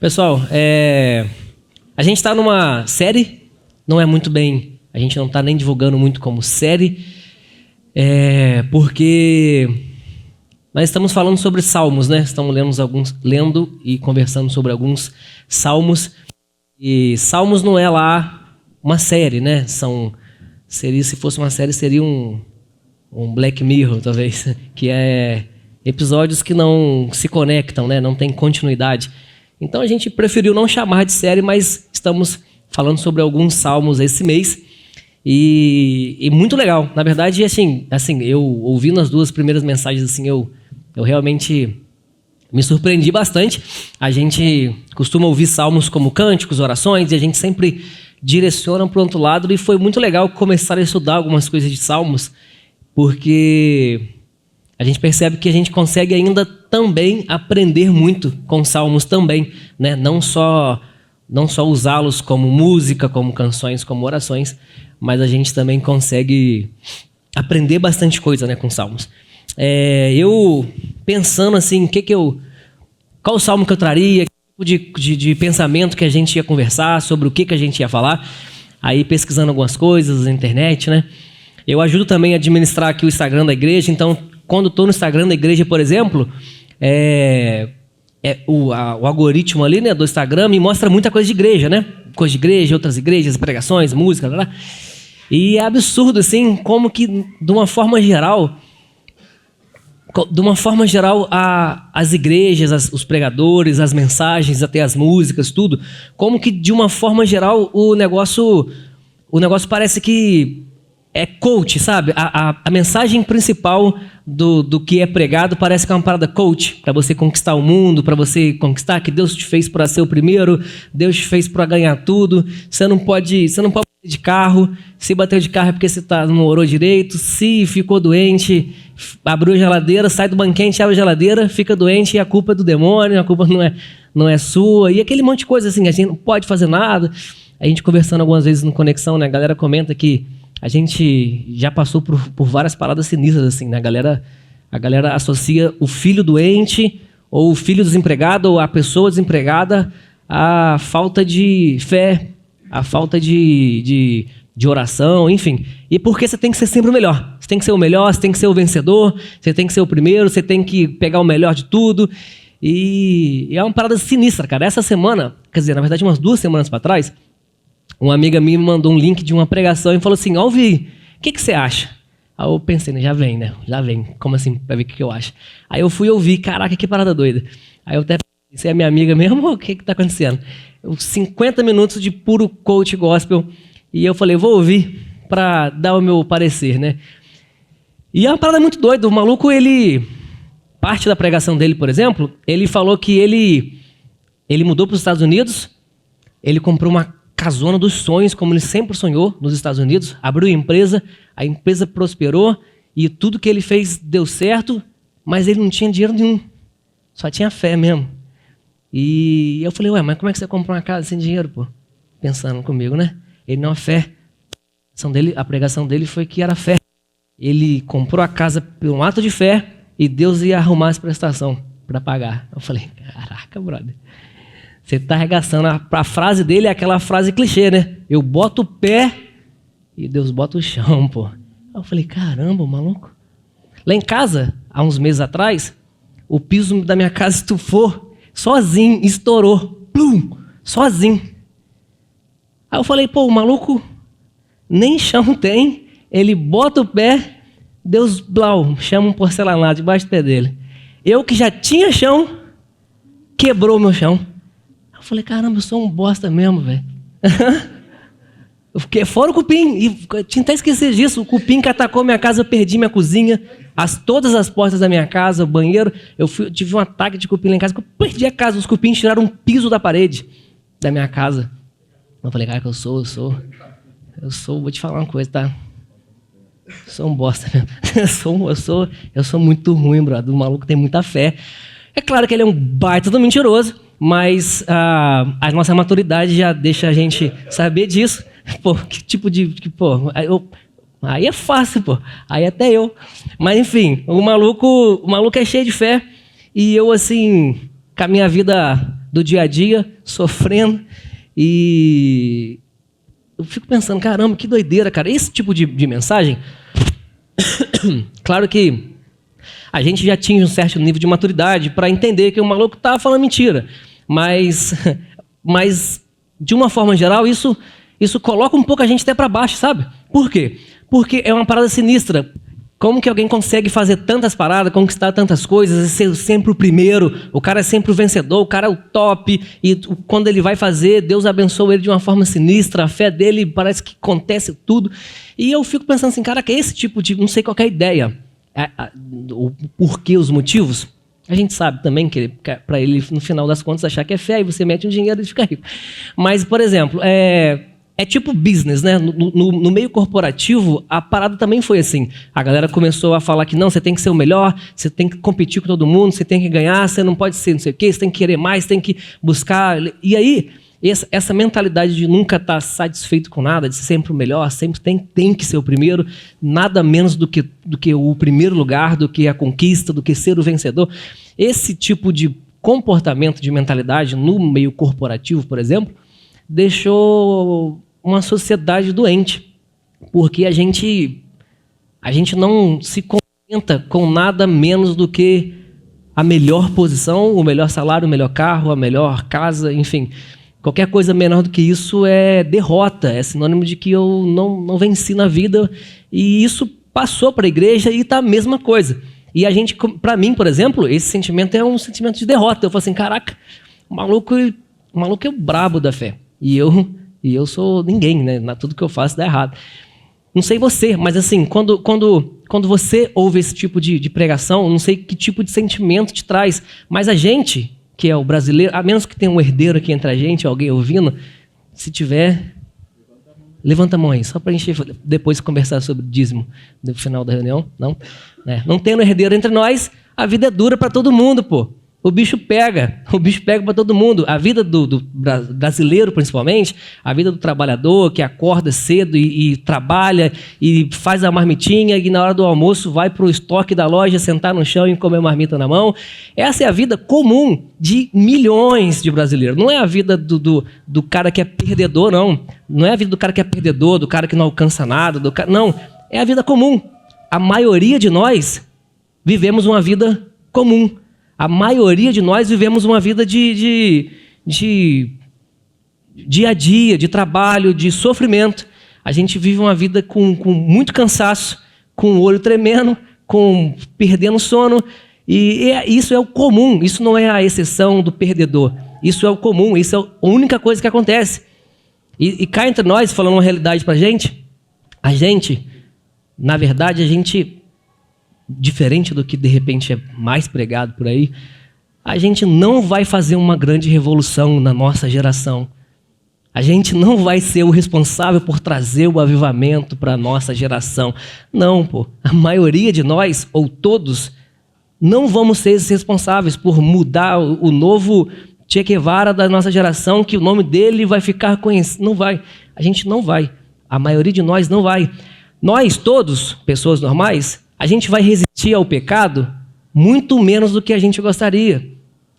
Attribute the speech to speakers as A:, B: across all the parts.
A: Pessoal, a gente está numa série, não é muito bem, a gente não está nem divulgando muito como série, porque nós estamos falando sobre salmos, né? Estamos lendo e conversando sobre alguns salmos, e salmos não é lá uma série, né? Se fosse uma série, seria um Black Mirror, talvez, que é episódios que não se conectam, né? Não tem continuidade. Então a gente preferiu não chamar de série, mas estamos falando sobre alguns salmos esse mês. E muito legal. Na verdade, assim, eu ouvindo as duas primeiras mensagens, assim, eu realmente me surpreendi bastante. A gente costuma ouvir salmos como cânticos, orações, e a gente sempre direciona para o outro lado. E foi muito legal começar a estudar algumas coisas de salmos, porque a gente percebe que a gente consegue ainda também aprender muito com salmos também, né? Não só usá-los como música, como canções, como orações, mas a gente também consegue aprender bastante coisa, né, com salmos. Eu pensando assim, qual salmo que eu traria, que tipo de pensamento que a gente ia conversar, sobre o que a gente ia falar, aí pesquisando algumas coisas na internet, né? Eu ajudo também a administrar aqui o Instagram da igreja, então quando estou no Instagram da igreja, por exemplo, o algoritmo ali, né, do Instagram me mostra muita coisa de igreja, né? Coisa de igreja, outras igrejas, pregações, música, blá, blá. E é absurdo, assim, como que, de uma forma geral, as igrejas, os pregadores, as mensagens, até as músicas, tudo, como que, de uma forma geral, o negócio parece que é coach, sabe? A mensagem principal do que é pregado parece que é uma parada coach, para você conquistar o mundo, para você conquistar que Deus te fez para ser o primeiro, Deus te fez para ganhar tudo. Você não pode bater de carro. Se bateu de carro é porque você não orou direito. Se ficou doente, abriu a geladeira, sai do banquete, abre a geladeira, fica doente e a culpa é do demônio, a culpa não é sua. E aquele monte de coisa assim, a gente não pode fazer nada. A gente conversando algumas vezes no Conexão, né? A galera comenta que a gente já passou por várias paradas sinistras, assim, né? A galera associa o filho doente, ou o filho desempregado, ou a pessoa desempregada, à falta de fé, à falta de oração, enfim. E porque você tem que ser sempre o melhor. Você tem que ser o melhor, você tem que ser o vencedor, você tem que ser o primeiro, você tem que pegar o melhor de tudo. E é uma parada sinistra, cara. Essa semana, quer dizer, na verdade, umas 2 semanas para trás, uma amiga minha me mandou um link de uma pregação e falou assim: ó, Alvi, o que você acha? Aí eu pensei, né, já vem. Como assim, pra ver o que eu acho? Aí eu fui ouvir, caraca, que parada doida. Aí eu até pensei, você é minha amiga mesmo? O que tá acontecendo? 50 minutos de puro coach gospel. E eu falei, vou ouvir pra dar o meu parecer, né? E é uma parada muito doida. O maluco, parte da pregação dele, por exemplo, ele falou que ele mudou para os Estados Unidos, ele comprou uma casona dos sonhos, como ele sempre sonhou nos Estados Unidos, abriu a empresa prosperou e tudo que ele fez deu certo, mas ele não tinha dinheiro nenhum, só tinha fé mesmo. E eu falei, mas como é que você comprou uma casa sem dinheiro, pô? Pensando comigo, né? Ele não é fé. A pregação dele foi que era fé. Ele comprou a casa por um ato de fé e Deus ia arrumar as prestações para pagar. Eu falei, caraca, brother. Você está arregaçando. A frase dele é aquela frase clichê, né? Eu boto o pé e Deus bota o chão, pô. Eu falei, caramba, maluco. Lá em casa, há uns meses atrás, o piso da minha casa estufou, sozinho, estourou. Plum! Sozinho. Aí eu falei, pô, o maluco nem chão tem, ele bota o pé, Deus, blau, chama um porcelanato debaixo do pé dele. Eu que já tinha chão, quebrou meu chão. Eu falei, caramba, eu sou um bosta mesmo, velho. Fora o cupim, e tinha até esquecido disso, o cupim que atacou minha casa, eu perdi minha cozinha, todas as portas da minha casa, o banheiro, tive um ataque de cupim lá em casa, eu perdi a casa, os cupins tiraram um piso da parede da minha casa. Eu falei, cara, que eu sou, vou te falar uma coisa, tá? Eu sou um bosta mesmo. Eu sou muito ruim, brother, o maluco tem muita fé. É claro que ele é um baita do mentiroso, mas a nossa maturidade já deixa a gente saber disso. Pô, que tipo de... aí é fácil, pô. Aí até eu. Mas, enfim, o maluco é cheio de fé. E eu, assim, com a minha vida do dia a dia, sofrendo. E eu fico pensando, caramba, que doideira, cara. Esse tipo de mensagem, claro que a gente já tinha um certo nível de maturidade para entender que o maluco estava falando mentira. Mas, de uma forma geral, isso coloca um pouco a gente até para baixo, sabe? Por quê? Porque é uma parada sinistra. Como que alguém consegue fazer tantas paradas, conquistar tantas coisas, ser sempre o primeiro, o cara é sempre o vencedor, o cara é o top, e quando ele vai fazer, Deus abençoa ele de uma forma sinistra, a fé dele parece que acontece tudo. E eu fico pensando assim, cara, que é esse tipo de, não sei qual é a ideia, o porquê, os motivos. A gente sabe também que para ele, no final das contas, achar que é fé, e você mete um dinheiro e fica rico. Mas, por exemplo, é tipo business, né? No meio corporativo, a parada também foi assim. A galera começou a falar que não, você tem que ser o melhor, você tem que competir com todo mundo, você tem que ganhar, você não pode ser não sei o quê, você tem que querer mais, tem que buscar. E aí, essa mentalidade de nunca estar satisfeito com nada, de ser sempre o melhor, sempre tem que ser o primeiro, nada menos do que o primeiro lugar, do que a conquista, do que ser o vencedor. Esse tipo de comportamento, de mentalidade no meio corporativo, por exemplo, deixou uma sociedade doente, porque a gente não se contenta com nada menos do que a melhor posição, o melhor salário, o melhor carro, a melhor casa, enfim. Qualquer coisa menor do que isso é derrota, é sinônimo de que eu não venci na vida, e isso passou para a igreja e está a mesma coisa. E a gente, para mim, por exemplo, esse sentimento é um sentimento de derrota. Eu falo assim, caraca, o maluco é o brabo da fé. E eu sou ninguém, né? Tudo que eu faço dá errado. Não sei você, mas assim, quando você ouve esse tipo de pregação, não sei que tipo de sentimento te traz, mas a gente, que é o brasileiro, a menos que tenha um herdeiro aqui entre a gente, alguém ouvindo, se tiver, levanta a mão aí, só para a gente depois conversar sobre dízimo no final da reunião. Não? Não tendo herdeiro entre nós, a vida é dura para todo mundo, pô. O bicho pega para todo mundo. A vida do brasileiro, principalmente, a vida do trabalhador que acorda cedo e trabalha e faz a marmitinha e na hora do almoço vai para o estoque da loja, sentar no chão e comer marmita na mão. Essa é a vida comum de milhões de brasileiros. Não é a vida do cara que é perdedor, não. Não é a vida do cara que é perdedor, do cara que não alcança nada. Não, é a vida comum. A maioria de nós vivemos uma vida comum. A maioria de nós vivemos uma vida de dia a dia, de trabalho, de sofrimento. A gente vive uma vida com muito cansaço, com o olho tremendo, perdendo sono. E isso é o comum, isso não é a exceção do perdedor. Isso é o comum, isso é a única coisa que acontece. E cá entre nós, falando uma realidade pra gente, na verdade, diferente do que de repente é mais pregado por aí, a gente não vai fazer uma grande revolução na nossa geração. A gente não vai ser o responsável por trazer o avivamento para a nossa geração. Não, pô. A maioria de nós, ou todos, não vamos ser esses responsáveis por mudar o novo Che Guevara da nossa geração, que o nome dele vai ficar conhecido. Não vai. A gente não vai. A maioria de nós não vai. Nós todos, pessoas normais, a gente vai resistir ao pecado muito menos do que a gente gostaria.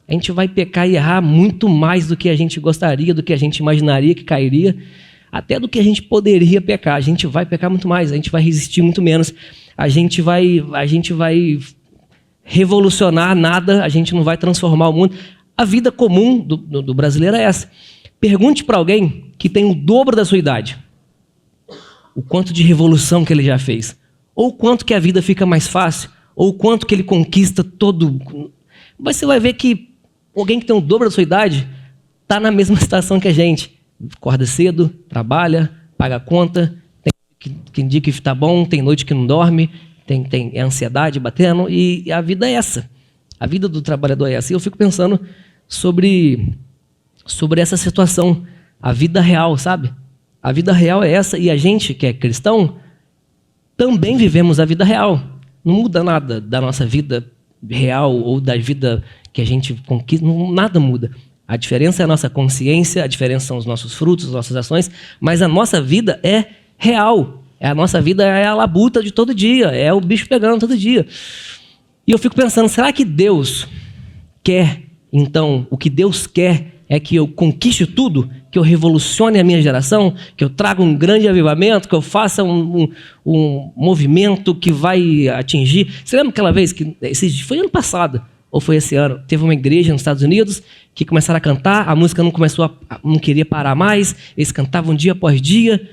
A: A gente vai pecar e errar muito mais do que a gente gostaria, do que a gente imaginaria que cairia, até do que a gente poderia pecar. A gente vai pecar muito mais, a gente vai resistir muito menos. A gente vai revolucionar nada, a gente não vai transformar o mundo. A vida comum do brasileiro é essa. Pergunte para alguém que tem o dobro da sua idade o quanto de revolução que ele já fez. Ou quanto que a vida fica mais fácil, ou quanto que ele conquista todo. Mas você vai ver que alguém que tem o dobro da sua idade está na mesma situação que a gente. Acorda cedo, trabalha, paga a conta, tem dia que está bom, tem noite que não dorme, tem ansiedade batendo, e a vida é essa. A vida do trabalhador é essa. E eu fico pensando sobre essa situação, a vida real, sabe? A vida real é essa, e a gente que é cristão também vivemos a vida real. Não muda nada da nossa vida real ou da vida que a gente conquista, nada muda. A diferença é a nossa consciência, a diferença são os nossos frutos, as nossas ações, mas a nossa vida é real. A nossa vida é a labuta de todo dia, é o bicho pegando todo dia. E eu fico pensando, será que Deus quer Então, o que Deus quer é que eu conquiste tudo, que eu revolucione a minha geração, que eu traga um grande avivamento, que eu faça um movimento que vai atingir. Você lembra aquela vez que foi ano passado, ou foi esse ano, teve uma igreja nos Estados Unidos que começaram a cantar, a música não queria parar mais, eles cantavam dia após dia.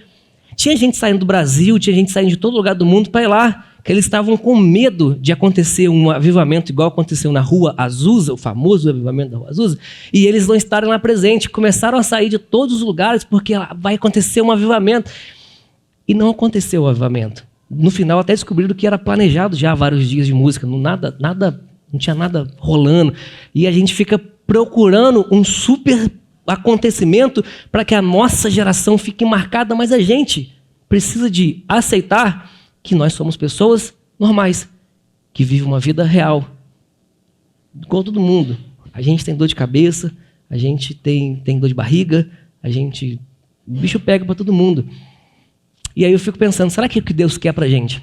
A: Tinha gente saindo do Brasil, tinha gente saindo de todo lugar do mundo para ir lá, que eles estavam com medo de acontecer um avivamento igual aconteceu na Rua Azusa, o famoso avivamento da Rua Azusa, e eles não estarem lá presentes. Começaram a sair de todos os lugares porque vai acontecer um avivamento. E não aconteceu o avivamento. No final até descobriram que era planejado já vários dias de música, não tinha nada rolando. E a gente fica procurando um super acontecimento para que a nossa geração fique marcada, mas a gente precisa de aceitar que nós somos pessoas normais, que vivem uma vida real, igual todo mundo. A gente tem dor de cabeça, a gente tem dor de barriga, o bicho pega para todo mundo. E aí eu fico pensando, será que o que Deus quer para a gente?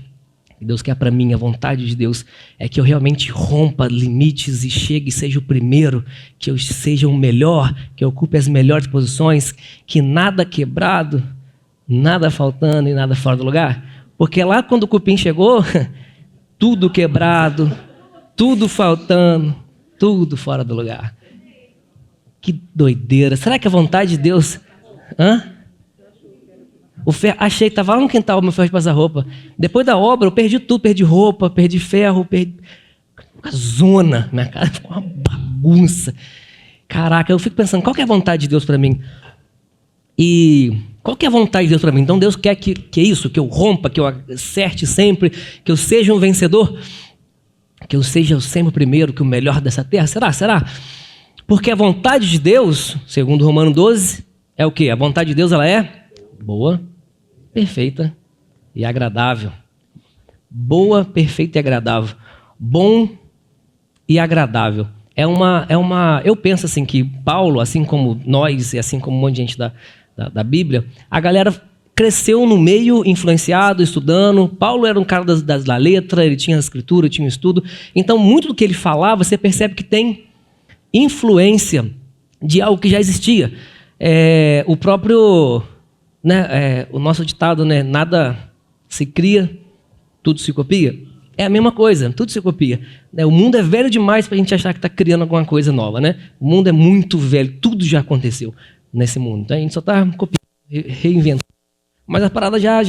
A: O que Deus quer para mim, a vontade de Deus, é que eu realmente rompa limites e chegue e seja o primeiro, que eu seja o melhor, que eu ocupe as melhores posições, que nada quebrado, nada faltando e nada fora do lugar. Porque lá quando o cupim chegou, tudo quebrado, tudo faltando, tudo fora do lugar. Que doideira. Será que a vontade de Deus... Achei, estava lá no quintal o meu ferro de passar roupa. Depois da obra eu perdi tudo, perdi roupa, perdi ferro, perdi... Uma zona, minha cara ficou uma bagunça. Caraca, eu fico pensando, qual que é a vontade de Deus para mim? E... qual que é a vontade de Deus para mim? Então Deus quer que é isso, que eu rompa, que eu acerte sempre, que eu seja um vencedor, que eu seja sempre o primeiro, que o melhor dessa terra. Será? Porque a vontade de Deus, segundo Romanos 12, é o quê? A vontade de Deus, ela é boa, perfeita e agradável. Boa, perfeita e agradável. Bom e agradável. Eu penso assim que Paulo, assim como nós e assim como um monte de gente da Bíblia, a galera cresceu no meio, influenciado, estudando. Paulo era um cara da letra, ele tinha a escritura, tinha o estudo. Então, muito do que ele falava, você percebe que tem influência de algo que já existia. O próprio, o nosso ditado, nada se cria, tudo se copia. É a mesma coisa, tudo se copia. O mundo é velho demais para a gente achar que está criando alguma coisa nova. O mundo é muito velho, tudo já aconteceu nesse mundo. Então, a gente só está copiando, reinventando. Mas a parada já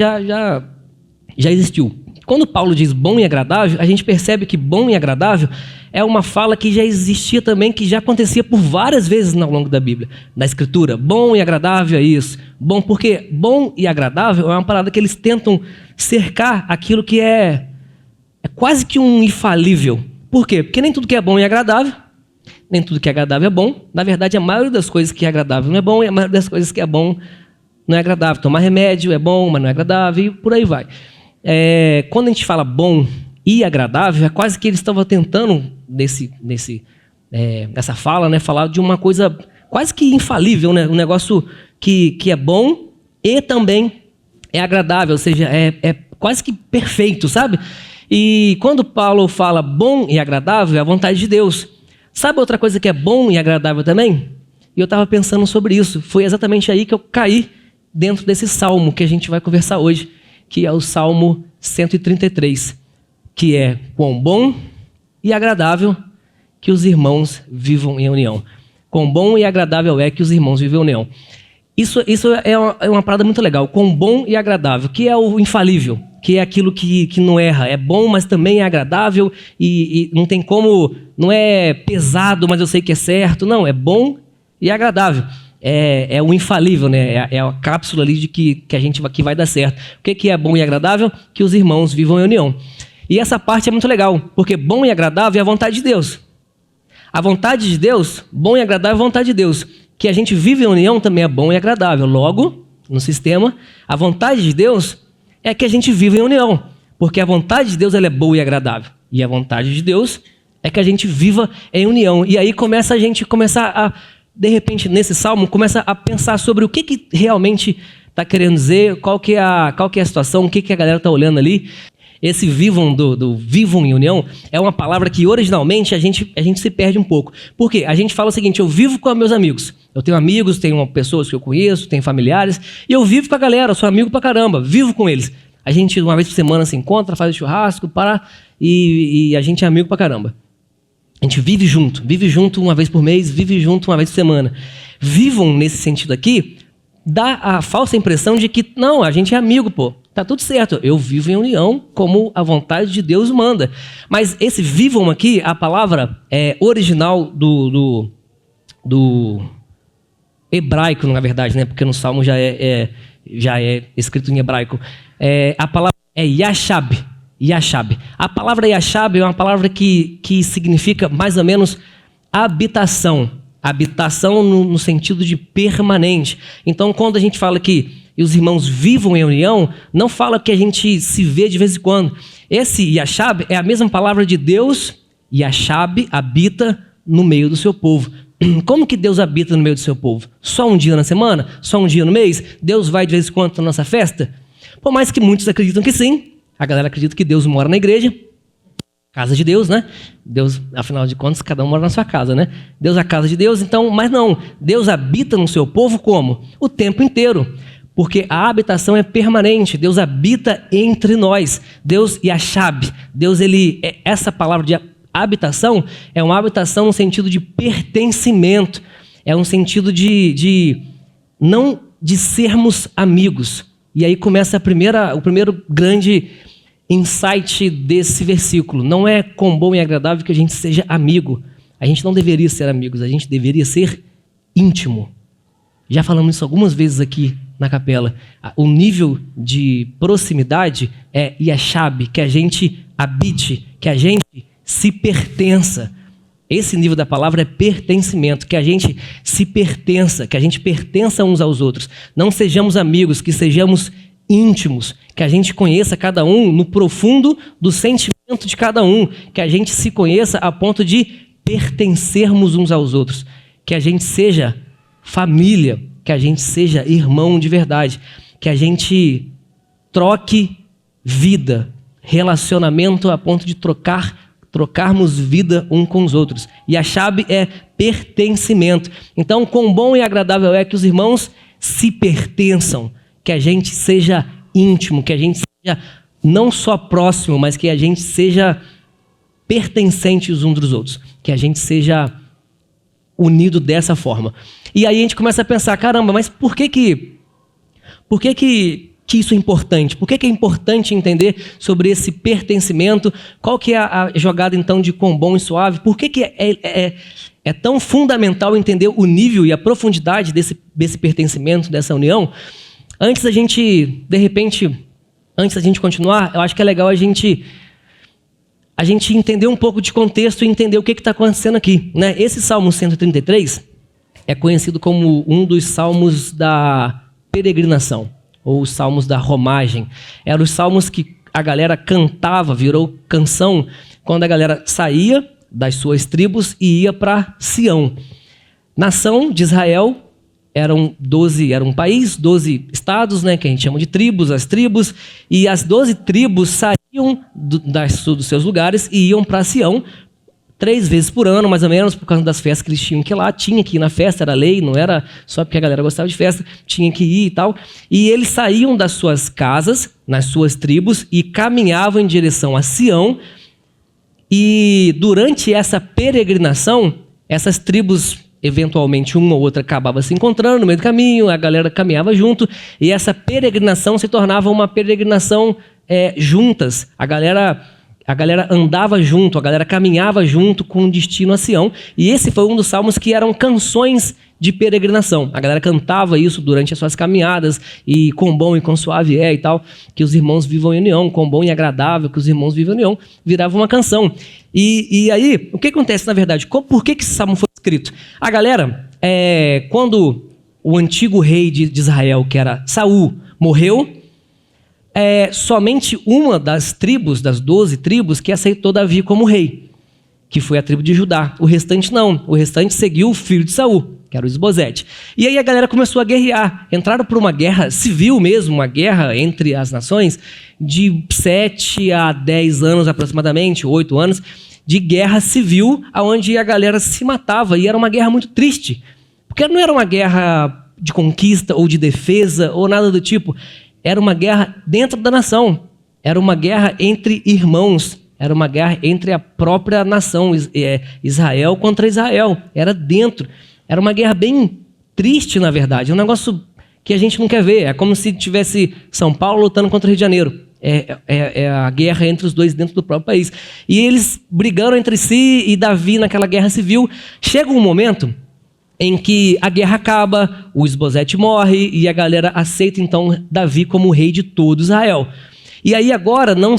A: existiu. Quando Paulo diz bom e agradável, a gente percebe que bom e agradável é uma fala que já existia também, que já acontecia por várias vezes ao longo da Bíblia, da Escritura. Bom e agradável é isso. Bom, porque bom e agradável é uma parada que eles tentam cercar aquilo que é quase que um infalível. Por quê? Porque nem tudo que é bom é agradável. Nem tudo que é agradável é bom. Na verdade, a maioria das coisas que é agradável não é bom, e a maioria das coisas que é bom não é agradável. Tomar remédio é bom, mas não é agradável, e por aí vai. Quando a gente fala bom e agradável, é quase que eles estavam tentando, nessa fala, falar de uma coisa quase que infalível, um negócio que é bom e também é agradável, ou seja, é quase que perfeito, sabe? E quando Paulo fala bom e agradável, é a vontade de Deus. Sabe outra coisa que é bom e agradável também? E eu estava pensando sobre isso. Foi exatamente aí que eu caí dentro desse salmo que a gente vai conversar hoje, que é o Salmo 133, que é quão bom e agradável que os irmãos vivam em união. Quão bom e agradável é que os irmãos vivem em união. Isso é uma parada muito legal. Quão bom e agradável, que é o infalível, que é aquilo que não erra. É bom, mas também é agradável e não tem como... Não é pesado, mas eu sei que é certo. Não, é bom e agradável. É o infalível, é a cápsula ali de que vai dar certo. O que é bom e agradável? Que os irmãos vivam em união. E essa parte é muito legal, porque bom e agradável é a vontade de Deus. A vontade de Deus, bom e agradável é a vontade de Deus. Que a gente vive em união também é bom e agradável. Logo, no sistema, a vontade de Deus é que a gente vive em união. Porque a vontade de Deus ela é boa e agradável. E a vontade de Deus é que a gente viva em união. E aí a gente começa a, de repente, nesse salmo, começa a pensar sobre o que realmente está querendo dizer, qual que é a situação, o que a galera está olhando ali. Esse vivam do vivam em união é uma palavra que originalmente a gente se perde um pouco. Por quê? A gente fala o seguinte: eu vivo com meus amigos. Eu tenho amigos, tenho pessoas que eu conheço, tenho familiares, e eu vivo com a galera, eu sou amigo pra caramba, vivo com eles. A gente uma vez por semana se encontra, faz o churrasco, e a gente é amigo pra caramba. A gente vive junto uma vez por mês, vive junto uma vez por semana. Vivam nesse sentido aqui, dá a falsa impressão de que, não, a gente é amigo, pô. Tá tudo certo, eu vivo em união como a vontade de Deus manda. Mas esse vivam aqui, a palavra original do hebraico, na verdade, né? Porque no Salmo já é escrito em hebraico. A palavra é yashab. Yashab. A palavra yashab é uma palavra que significa mais ou menos habitação. Habitação no sentido de permanente. Então, quando a gente fala que os irmãos vivam em união, não fala que a gente se vê de vez em quando. Esse yashab é a mesma palavra de Deus. Yashab habita no meio do seu povo. Como que Deus habita no meio do seu povo? Só um dia na semana? Só um dia no mês? Deus vai de vez em quando na nossa festa? Por mais que muitos acreditam que sim. A galera acredita que Deus mora na igreja. Casa de Deus, né? Deus, afinal de contas, cada um mora na sua casa, né? Deus é a casa de Deus, então, mas não. Deus habita no seu povo como? O tempo inteiro. Porque a habitação é permanente. Deus habita entre nós. Deus yashab. Deus, essa palavra de habitação é uma habitação no sentido de pertencimento. É um sentido não de sermos amigos. E aí começa o primeiro grande insight desse versículo. Não é com bom e agradável que a gente seja amigo. A gente não deveria ser amigos, a gente deveria ser íntimo. Já falamos isso algumas vezes aqui na capela. O nível de proximidade é yashab, que a gente habite, que a gente se pertença. Esse nível da palavra é pertencimento, que a gente se pertença, que a gente pertença uns aos outros. Não sejamos amigos, que sejamos íntimos, que a gente conheça cada um no profundo do sentimento de cada um, que a gente se conheça a ponto de pertencermos uns aos outros, que a gente seja família, que a gente seja irmão de verdade, que a gente troque vida, relacionamento a ponto de trocarmos vida um com os outros. E a chave é pertencimento. Então, quão bom e agradável é que os irmãos se pertençam, que a gente seja íntimo, que a gente seja não só próximo, mas que a gente seja pertencente uns dos outros, que a gente seja unido dessa forma. E aí a gente começa a pensar, caramba, mas por que isso é importante? Por que é importante entender sobre esse pertencimento? Qual que é a jogada, então, de quão bom e suave? Por que é tão fundamental entender o nível e a profundidade desse pertencimento, dessa união? Antes da gente continuar, eu acho que é legal a gente entender um pouco de contexto e entender o que está acontecendo aqui, né? Esse Salmo 133 é conhecido como um dos salmos da peregrinação, ou os salmos da romagem. Eram os salmos que a galera cantava, virou canção, quando a galera saía das suas tribos e ia para Sião. Nação de Israel era um país, 12 estados, né, que a gente chama de tribos, as tribos, e as 12 tribos saíam dos seus lugares e iam para Sião 3 vezes por ano, mais ou menos, por causa das festas que eles tinham que ir lá. Tinha que ir na festa, era lei, não era só porque a galera gostava de festa, tinha que ir e tal. E eles saíam das suas casas, nas suas tribos, e caminhavam em direção a Sião. E durante essa peregrinação, essas tribos, eventualmente uma ou outra acabava se encontrando no meio do caminho, a galera caminhava junto, e essa peregrinação se tornava uma peregrinação juntas. A galera andava junto, a galera caminhava junto com destino a Sião. E esse foi um dos salmos que eram canções de peregrinação. A galera cantava isso durante as suas caminhadas, e quão bom e quão suave é e tal, que os irmãos vivam em união, quão bom e agradável que os irmãos vivam em união, virava uma canção. E aí, o que acontece na verdade? Por que esse salmo foi escrito? A galera, quando o antigo rei de Israel, que era Saul, morreu, somente uma das tribos, das 12 tribos, que aceitou Davi como rei, que foi a tribo de Judá. O restante não. O restante seguiu o filho de Saul, que era o Esbozete. E aí a galera começou a guerrear. Entraram por uma guerra civil mesmo, uma guerra entre as nações, de 7 a 10 anos aproximadamente, 8 anos, de guerra civil, onde a galera se matava. E era uma guerra muito triste. Porque não era uma guerra de conquista ou de defesa ou nada do tipo. Era uma guerra dentro da nação. Era uma guerra entre irmãos. Era uma guerra entre a própria nação, Israel contra Israel. Era dentro. Era uma guerra bem triste, na verdade. É um negócio que a gente não quer ver. É como se tivesse São Paulo lutando contra o Rio de Janeiro. É a guerra entre os dois dentro do próprio país. E eles brigaram entre si e Davi naquela guerra civil. Chega um momento em que a guerra acaba, o Esbozete morre e a galera aceita então Davi como rei de todo Israel. E aí agora não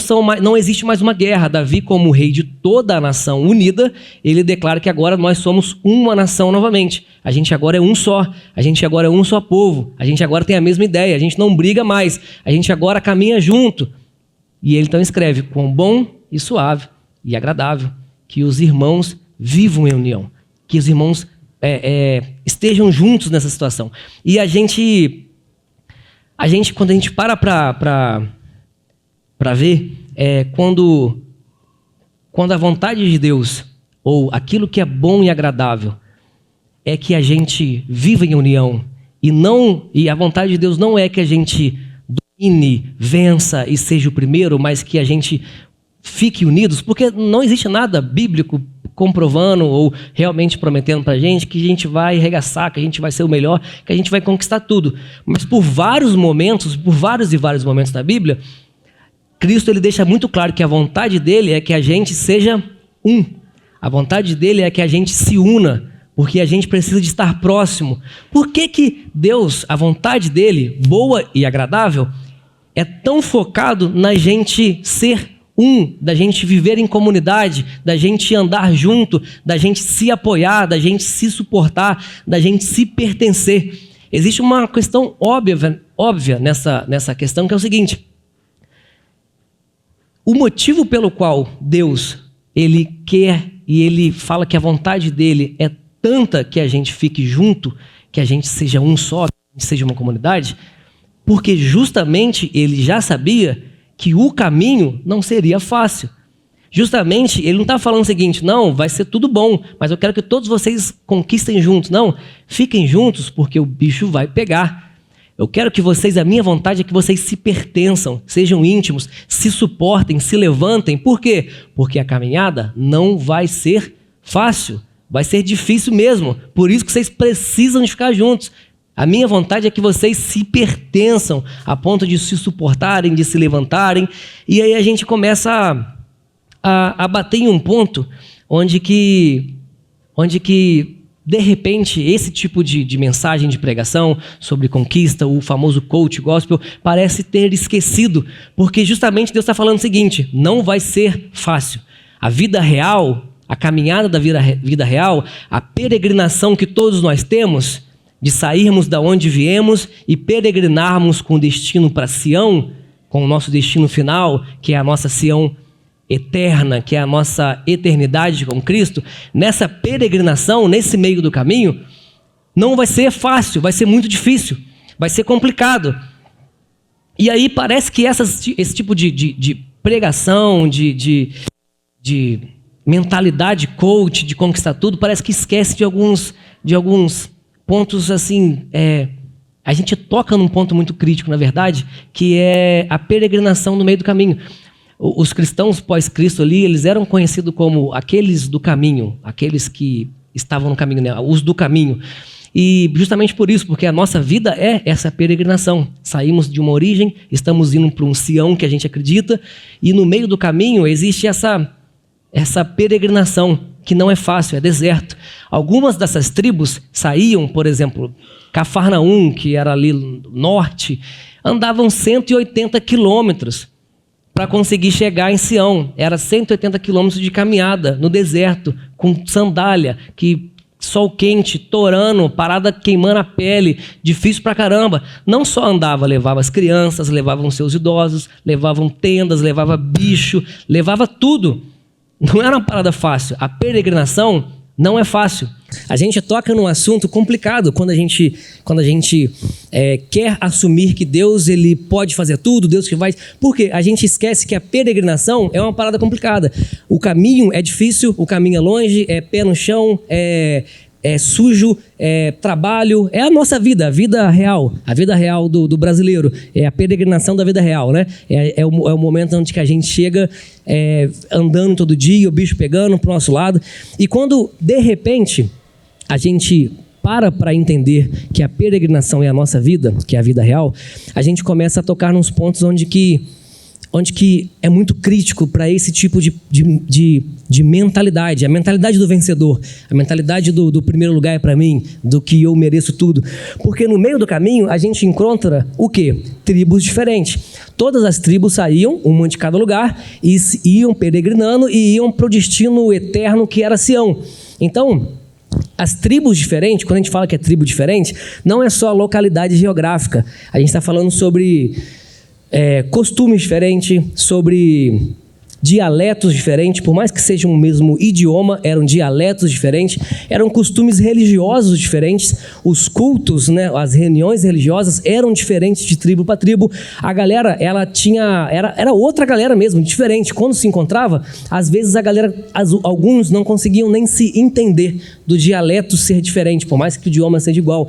A: existe mais uma guerra. Davi, como rei de toda a nação unida, ele declara que agora nós somos uma nação novamente. A gente agora é um só. A gente agora é um só povo. A gente agora tem a mesma ideia. A gente não briga mais. A gente agora caminha junto. E ele então escreve: quão bom e suave e agradável que os irmãos vivam em união. Que os irmãos estejam juntos nessa situação. E a gente quando a gente para ver, quando a vontade de Deus, ou aquilo que é bom e agradável, é que a gente viva em união, e a vontade de Deus não é que a gente domine, vença e seja o primeiro, mas que a gente fique unidos, porque não existe nada bíblico comprovando ou realmente prometendo pra gente que a gente vai arregaçar, que a gente vai ser o melhor, que a gente vai conquistar tudo. Mas por vários e vários momentos da Bíblia, Cristo ele deixa muito claro que a vontade dele é que a gente seja um. A vontade dele é que a gente se una, porque a gente precisa de estar próximo. Por que Deus, a vontade dele, boa e agradável, é tão focado na gente ser um, da gente viver em comunidade, da gente andar junto, da gente se apoiar, da gente se suportar, da gente se pertencer? Existe uma questão óbvia nessa questão, que é o seguinte: o motivo pelo qual Deus, ele quer e ele fala que a vontade dele é tanta que a gente fique junto, que a gente seja um só, que a gente seja uma comunidade, porque justamente ele já sabia que o caminho não seria fácil. Justamente, ele não está falando o seguinte: não, vai ser tudo bom, mas eu quero que todos vocês conquistem juntos. Não, fiquem juntos porque o bicho vai pegar. Eu quero que vocês, a minha vontade é que vocês se pertençam, sejam íntimos, se suportem, se levantem. Por quê? Porque a caminhada não vai ser fácil, vai ser difícil mesmo. Por isso que vocês precisam de ficar juntos. A minha vontade é que vocês se pertençam a ponto de se suportarem, de se levantarem. E aí a gente começa a bater em um ponto onde que de repente, esse tipo de mensagem de pregação sobre conquista, o famoso coach gospel, parece ter esquecido, porque justamente Deus está falando o seguinte: não vai ser fácil. A vida real, a caminhada da vida real, a peregrinação que todos nós temos, de sairmos da onde viemos e peregrinarmos com destino para Sião, com o nosso destino final, que é a nossa Sião eterna, que é a nossa eternidade com Cristo, nessa peregrinação, nesse meio do caminho, não vai ser fácil, vai ser muito difícil, vai ser complicado. E aí parece que esse tipo de pregação, de mentalidade coach, de conquistar tudo, parece que esquece de alguns pontos assim. A gente toca num ponto muito crítico, na verdade, que é a peregrinação no meio do caminho. Os cristãos pós-Cristo ali, eles eram conhecidos como aqueles do caminho, aqueles que estavam no caminho, né? Os do caminho. E justamente por isso, porque a nossa vida é essa peregrinação. Saímos de uma origem, estamos indo para um Sião que a gente acredita, e no meio do caminho existe essa peregrinação, que não é fácil, é deserto. Algumas dessas tribos saíam, por exemplo, Cafarnaum, que era ali no norte, andavam 180 quilômetros para conseguir chegar em Sião. Era 180 quilômetros de caminhada no deserto, com sandália, sol quente, torando, parada queimando a pele, difícil pra caramba. Não só andava, levava as crianças, levavam seus idosos, levavam tendas, levava bicho, levava tudo. Não era uma parada fácil. A peregrinação Não é fácil. A gente toca num assunto complicado quando a gente quer assumir que Deus ele pode fazer tudo, Deus que vai... Porque a gente esquece que a peregrinação é uma parada complicada. O caminho é difícil, o caminho é longe, é pé no chão, é sujo, é trabalho, é a nossa vida, a vida real do brasileiro, é a peregrinação da vida real, né? É o momento onde que a gente chega andando todo dia, o bicho pegando pro nosso lado, e quando, de repente, a gente para entender que a peregrinação é a nossa vida, que é a vida real, a gente começa a tocar nos pontos onde que é muito crítico para esse tipo de mentalidade, a mentalidade do vencedor, a mentalidade do primeiro lugar é para mim, do que eu mereço tudo. Porque no meio do caminho a gente encontra o quê? Tribos diferentes. Todas as tribos saíam, uma de cada lugar, e iam peregrinando e iam para o destino eterno que era Sião. Então, as tribos diferentes, quando a gente fala que é tribo diferente, não é só localidade geográfica. A gente está falando sobre costumes diferentes, sobre dialetos diferentes, por mais que seja um mesmo idioma, eram dialetos diferentes, eram costumes religiosos diferentes, os cultos, né, as reuniões religiosas eram diferentes de tribo para tribo. A galera, ela era outra galera mesmo, diferente. Quando se encontrava, às vezes a galera, alguns não conseguiam nem se entender do dialeto ser diferente, por mais que o idioma seja igual.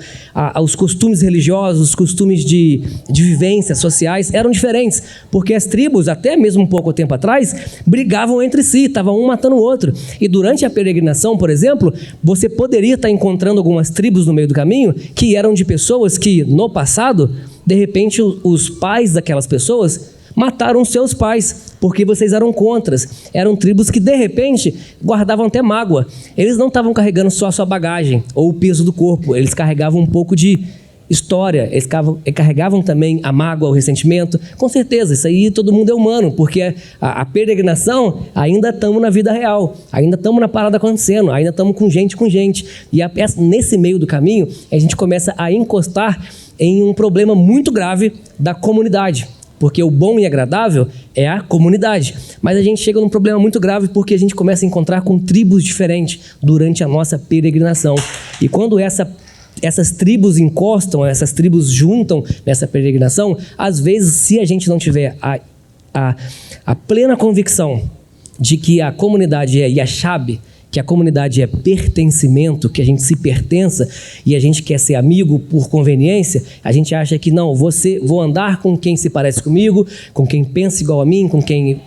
A: Os costumes religiosos, os costumes de vivências sociais eram diferentes, porque as tribos, até mesmo um pouco tempo atrás, brigavam entre si, estavam um matando o outro. E durante a peregrinação, por exemplo, você poderia estar encontrando algumas tribos no meio do caminho que eram de pessoas que, no passado, de repente, os pais daquelas pessoas mataram seus pais, porque vocês eram contras. Eram tribos que, de repente, guardavam até mágoa. Eles não estavam carregando só a sua bagagem ou o peso do corpo, eles carregavam um pouco de história, eles carregavam também a mágoa, o ressentimento. Com certeza, isso aí todo mundo é humano, porque a peregrinação, ainda estamos na vida real, ainda estamos na parada acontecendo, ainda estamos com gente. E nesse meio do caminho, a gente começa a encostar em um problema muito grave da comunidade. Porque o bom e agradável é a comunidade. Mas a gente chega num problema muito grave porque a gente começa a encontrar com tribos diferentes durante a nossa peregrinação. E quando essas tribos encostam, essas tribos juntam nessa peregrinação, às vezes, se a gente não tiver a plena convicção de que a comunidade é Yashab, que a comunidade é pertencimento, que a gente se pertença e a gente quer ser amigo por conveniência, a gente acha que não, vou andar com quem se parece comigo, com quem pensa igual a mim, com quem...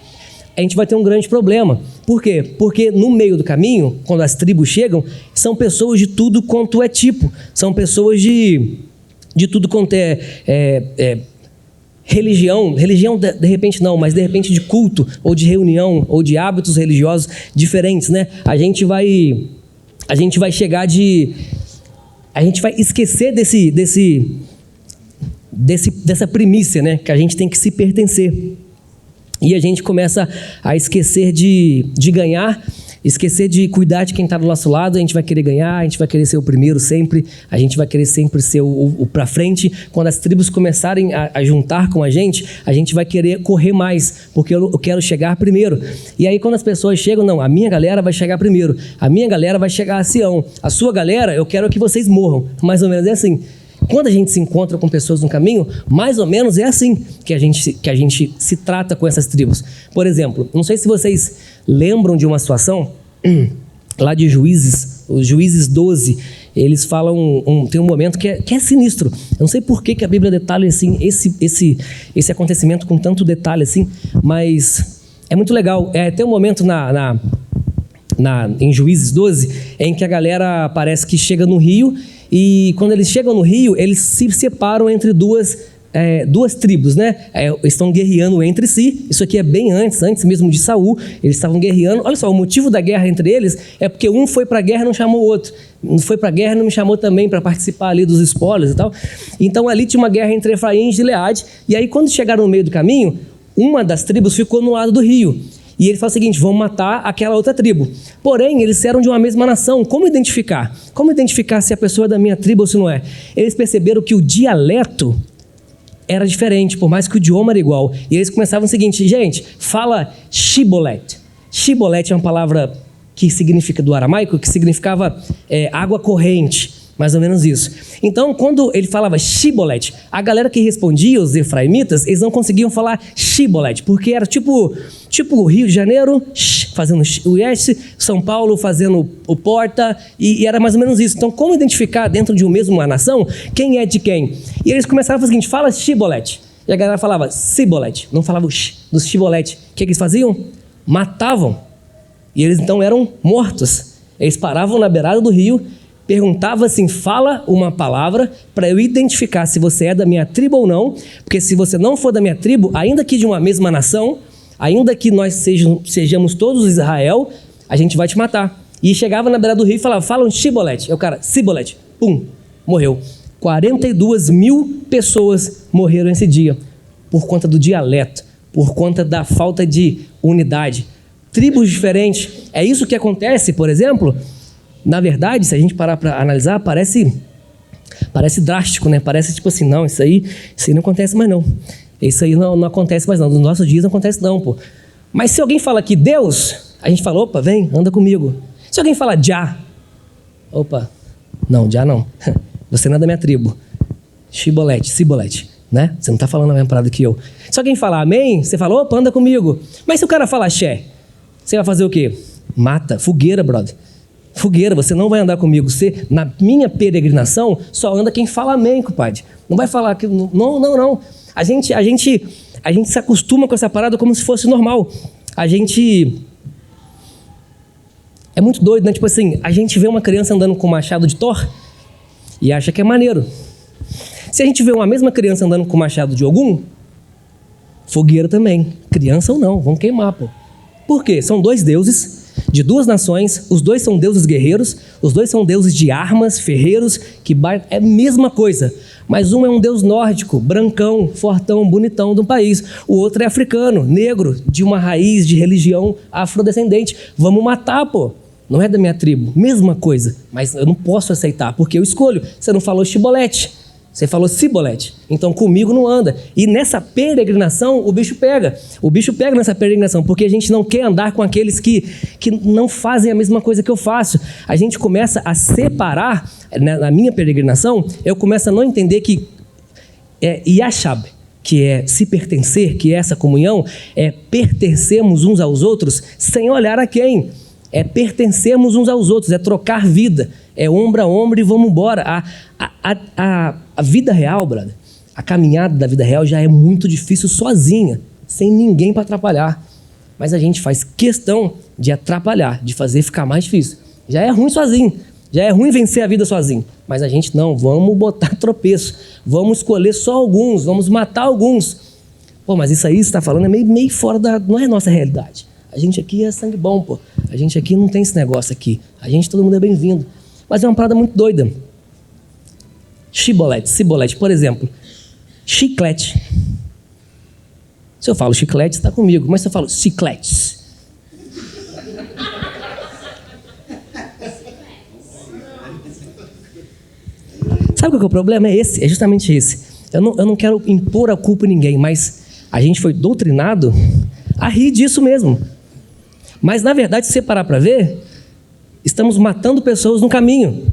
A: A gente vai ter um grande problema. Por quê? Porque no meio do caminho, quando as tribos chegam, são pessoas de tudo quanto é tipo. São pessoas de tudo quanto é religião de repente não, mas de repente de culto, ou de reunião, ou de hábitos religiosos diferentes, né? A gente vai chegar a gente vai esquecer dessa primícia, né? Que a gente tem que se pertencer. E a gente começa a esquecer de ganhar, esquecer de cuidar de quem está do nosso lado. A gente vai querer ganhar, a gente vai querer ser o primeiro sempre, a gente vai querer sempre ser o para frente. Quando as tribos começarem a juntar com a gente vai querer correr mais, porque eu quero chegar primeiro. E aí quando as pessoas chegam, não, a minha galera vai chegar primeiro, a minha galera vai chegar a Sião, a sua galera, eu quero que vocês morram. Mais ou menos é assim. Quando a gente se encontra com pessoas no caminho, mais ou menos é assim que a gente se trata com essas tribos. Por exemplo, não sei se vocês lembram de uma situação lá de Juízes, os Juízes 12, eles falam, tem um momento que é sinistro. Eu não sei por que a Bíblia detalha assim, esse acontecimento com tanto detalhe assim, mas é muito legal. Tem um momento em Juízes 12 em que a galera parece que chega no rio. E quando eles chegam no rio, eles se separam entre duas tribos, né? Estão guerreando entre si. Isso aqui é bem antes mesmo de Saul. Eles estavam guerreando. Olha só, o motivo da guerra entre eles é porque um foi para a guerra e não chamou o outro. Um foi para a guerra e não me chamou também para participar ali dos spoilers e tal. Então ali tinha uma guerra entre Efraim e Gileade. E aí quando chegaram no meio do caminho, uma das tribos ficou no lado do rio. E ele fala o seguinte, vamos matar aquela outra tribo. Porém, eles eram de uma mesma nação. Como identificar? Como identificar se a pessoa é da minha tribo ou se não é? Eles perceberam que o dialeto era diferente, por mais que o idioma era igual. E eles começavam o seguinte, gente, fala Shibolet. Shibolet é uma palavra que significa do aramaico, que significava água corrente, mais ou menos isso. Então, quando ele falava Shibolet, a galera que respondia, os efraimitas, eles não conseguiam falar Shibolet, porque era tipo o Rio de Janeiro fazendo o S, São Paulo fazendo o Porta, e era mais ou menos isso. Então, como identificar dentro de uma nação quem é de quem? E eles começaram a fazer o seguinte: fala Shibolet. E a galera falava Sibolet, não falava o dos Shibolet. O que eles faziam? Matavam. E eles então eram mortos. Eles paravam na beirada do rio, perguntavam assim: fala uma palavra para eu identificar se você é da minha tribo ou não, porque se você não for da minha tribo, ainda que de uma mesma nação, ainda que nós sejamos todos Israel, a gente vai te matar. E chegava na beirada do rio e falava: fala um Shibolet. E o cara, Sibolet, pum, morreu. 42 mil pessoas morreram esse dia, por conta do dialeto, por conta da falta de unidade. Tribos diferentes. É isso que acontece, por exemplo. Na verdade, se a gente parar para analisar, parece drástico, né? Parece tipo assim: não, isso aí não acontece mais não. Isso aí não acontece mais não. Nos nossos dias não acontece não, pô. Mas se alguém fala aqui Deus, a gente fala: opa, vem, anda comigo. Se alguém fala Já, opa, não, Já não. Você não é da minha tribo. Shibolet, Sibolet, né? Você não está falando a mesma parada que eu. Se alguém falar amém, você fala: opa, anda comigo. Mas se o cara falar Xé, você vai fazer o quê? Mata, fogueira, brother. Fogueira, você não vai andar comigo. Você, na minha peregrinação, só anda quem fala amém, compadre. Não vai falar que... Não. A gente se acostuma com essa parada como se fosse normal. A gente... É muito doido, né? Tipo assim, a gente vê uma criança andando com um machado de Thor e acha que é maneiro. Se a gente vê uma mesma criança andando com um machado de Ogum, fogueira também. Criança ou não, vamos queimar, pô. Por quê? São dois deuses de duas nações, os dois são deuses guerreiros, os dois são deuses de armas, ferreiros, é a mesma coisa. Mas um é um deus nórdico, brancão, fortão, bonitão de um país. O outro é africano, negro, de uma raiz de religião afrodescendente. Vamos matar, pô. Não é da minha tribo, mesma coisa. Mas eu não posso aceitar, porque eu escolho. Você não falou Shibolete, você falou Sibolete. Então comigo não anda. E nessa peregrinação o bicho pega. O bicho pega nessa peregrinação, porque a gente não quer andar com aqueles que não fazem a mesma coisa que eu faço. A gente começa a separar, na minha peregrinação, eu começo a não entender que Yashab, que é se pertencer, que é essa comunhão, é pertencermos uns aos outros sem olhar a quem. É pertencermos uns aos outros, é trocar vida, é ombro a ombro e vamos embora. A vida real, brother, a caminhada da vida real já é muito difícil sozinha, sem ninguém para atrapalhar. Mas a gente faz questão de atrapalhar, de fazer ficar mais difícil. Já é ruim sozinho, já é ruim vencer a vida sozinho. Mas a gente não, vamos botar tropeço, vamos escolher só alguns, vamos matar alguns. Pô, mas isso aí você está falando é meio fora não é nossa realidade. A gente aqui é sangue bom, pô. A gente aqui não tem esse negócio aqui. Todo mundo é bem-vindo. Mas é uma parada muito doida. Shibolete, Sibolete, por exemplo. Chiclete. Se eu falo chiclete, você está comigo. Mas se eu falo chicletes. Sabe qual que é o problema? É justamente esse. Eu não quero impor a culpa em ninguém, mas a gente foi doutrinado a rir disso mesmo. Mas, na verdade, se você parar para ver, estamos matando pessoas no caminho.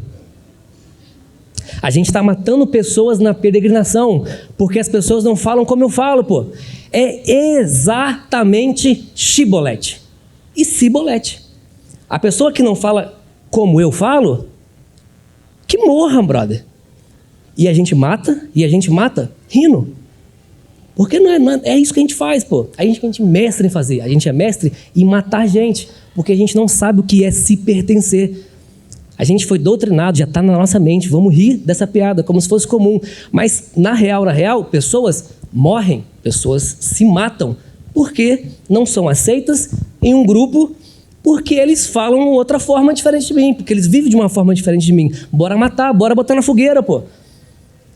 A: A gente está matando pessoas na peregrinação, porque as pessoas não falam como eu falo, pô. É exatamente Shibolete e Sibolete. A pessoa que não fala como eu falo, que morra, brother. E a gente mata rindo. Porque é isso que a gente faz, pô. A gente é mestre em fazer. A gente é mestre em matar gente. Porque a gente não sabe o que é se pertencer. A gente foi doutrinado, já está na nossa mente. Vamos rir dessa piada, como se fosse comum. Mas, na real, pessoas morrem. Pessoas se matam. Porque não são aceitas em um grupo, porque eles falam outra forma diferente de mim. Porque eles vivem de uma forma diferente de mim. Bora matar, bora botar na fogueira, pô.